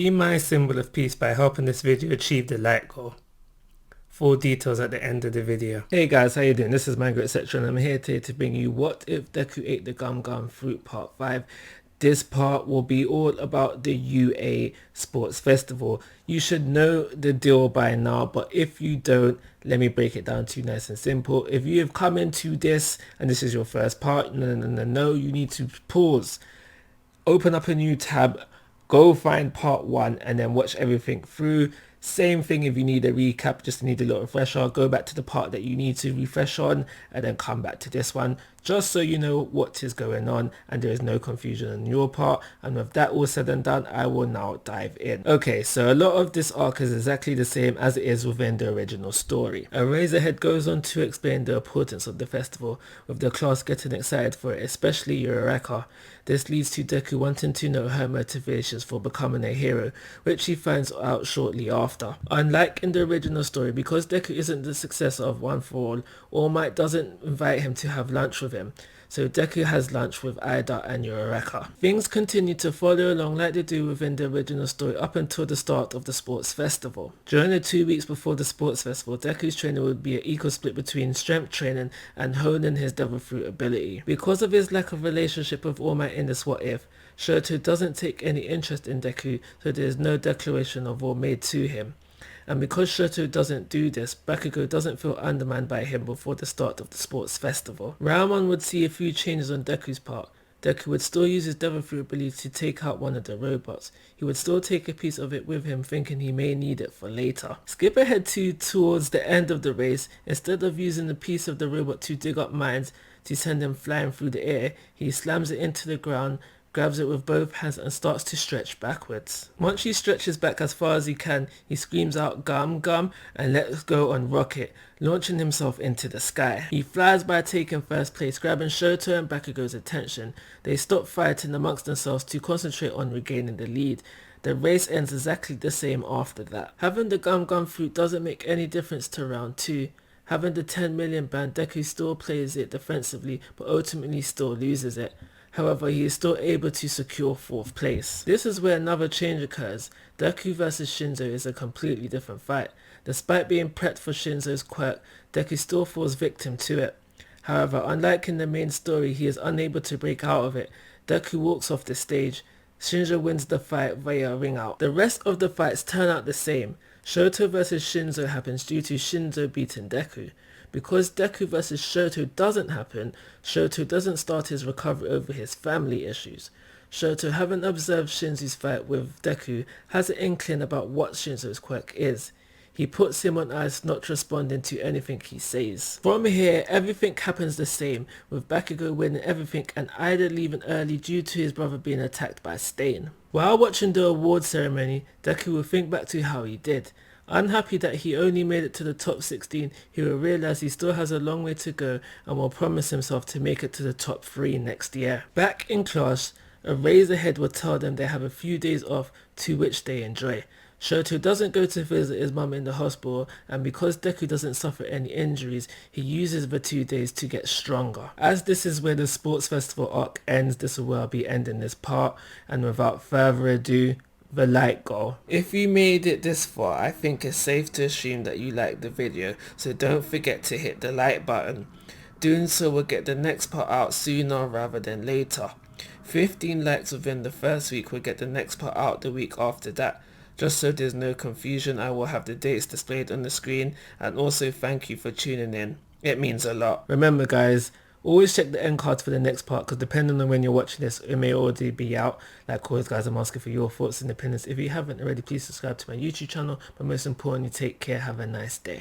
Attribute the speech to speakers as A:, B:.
A: Be my symbol of peace by helping this video achieve the like goal. Full details at the end of the video. Hey guys, how you doing? This is Manga etc. and I'm here today to bring you What If Deku Ate the Gum Gum Fruit Part 5. This part will be all about the U.A Sports Festival. You should know the deal by now, but if you don't, let me break it down to you nice and simple. If you have come into this and this is your first part, no, you need to pause, open up a new tab, go find part 1 and then watch everything through. Same thing if you need a recap, just need a little refresher, go back to the part that you need to refresh on and then come back to this one, just so you know what is going on and there is no confusion on your part. And with that all said and done, I will now dive in. Okay, so a lot of this arc is exactly the same as it is within the original story. Eraserhead goes on to explain the importance of the festival, with the class getting excited for it, especially U.A. This leads to Deku wanting to know her motivations for becoming a hero, which he finds out shortly after. Unlike in the original story, because Deku isn't the successor of One for All, All Might doesn't invite him to have lunch with him, so Deku has lunch with Ida and U.A. Things continue to follow along like they do within the original story up until the start of the sports festival. During the 2 weeks before the sports festival, Deku's training would be an equal split between strength training and honing his devil fruit ability. Because of his lack of relationship with All Might in this What If, Shoto doesn't take any interest in Deku, so there is no declaration of war made to him. And because Shoto doesn't do this, Bakugo doesn't feel undermined by him before the start of the sports festival. Round 1 would see a few changes on Deku's part. Deku would still use his devil fruit ability to take out one of the robots. He would still take a piece of it with him, thinking he may need it for later. Skip ahead towards the end of the race. Instead of using the piece of the robot to dig up mines to send them flying through the air, he slams it into the ground, grabs it with both hands and starts to stretch backwards. Once he stretches back as far as he can, he screams out "Gum Gum" and lets go on Rocket, launching himself into the sky. He flies by taking first place, grabbing Shoto and Bakugo's attention. They stop fighting amongst themselves to concentrate on regaining the lead. The race ends exactly the same after that. Having the Gum Gum fruit doesn't make any difference to round 2. Having the 10 million band, Deku still plays it defensively but ultimately still loses it. However, he is still able to secure 4th place. This is where another change occurs. Deku vs Shinzo is a completely different fight. Despite being prepped for Shinzo's quirk, Deku still falls victim to it. However, unlike in the main story, he is unable to break out of it. Deku walks off the stage. Shinzo wins the fight via ring out. The rest of the fights turn out the same. Shoto vs Shinzo happens due to Shinzo beating Deku. Because Deku vs Shoto doesn't happen, Shoto doesn't start his recovery over his family issues. Shoto, having observed Shinzo's fight with Deku, has an inkling about what Shinzo's quirk is. He puts him on ice, not responding to anything he says. From here, everything happens the same, with Bakugo winning everything and Ida leaving early due to his brother being attacked by Stain. While watching the award ceremony, Deku will think back to how he did. Unhappy that he only made it to the top 16, he will realize he still has a long way to go and will promise himself to make it to the top 3 next year. Back in class, Eraserhead will tell them they have a few days off, to which they enjoy. Shoto doesn't go to visit his mum in the hospital, and because Deku doesn't suffer any injuries, he uses the 2 days to get stronger. As this is where the sports festival arc ends, this will well be ending this part, and without further ado, the like goal. If you made it this far, I think it's safe to assume that you liked the video, so don't forget to hit the like button. Doing so will get the next part out sooner rather than later. 15 likes within the first week will get the next part out the week after that. Just so there's no confusion, I will have the dates displayed on the screen, and also thank you for tuning in. It means a lot. Remember guys, always check the end cards for the next part, because depending on when you're watching this, it may already be out. Like always guys, I'm asking for your thoughts and opinions. If you haven't already, please subscribe to my YouTube channel, but most importantly, take care, have a nice day.